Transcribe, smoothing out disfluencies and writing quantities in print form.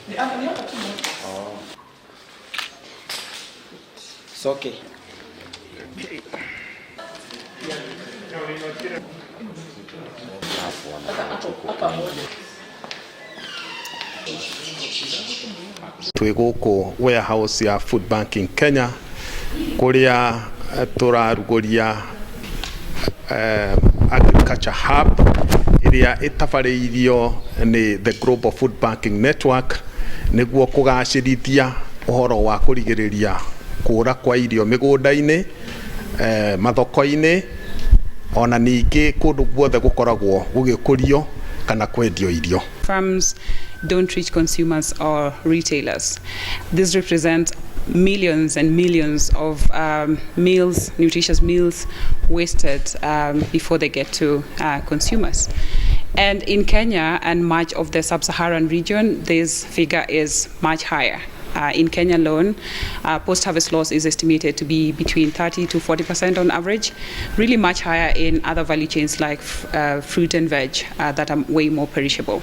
Oh. It's okay. Twĩ gũkũ warehouse ya Food Banking Kenya kũrĩa tũrarugũria agriculture hub ĩrĩa ĩtabarĩirio nĩ the Global Food Banking Network nĩguo kũgacĩrithia ũhoro wa kũrigĩrĩria kũũra kwa irio mĩgũnda-inĩ, mathoko-inĩ, ona ningĩ kũndũ guothe gũkoragwo gũgĩkũrio kana kwendio irio. Farms don't reach consumers or retailers. This represents millions and millions of meals, nutritious meals, wasted before they get to consumers. And in Kenya and much of the sub-Saharan region, this figure is much higher. In Kenya alone, post-harvest loss is estimated to be between 30 to 40% on average, really much higher in other value chains like fruit and veg that are way more perishable.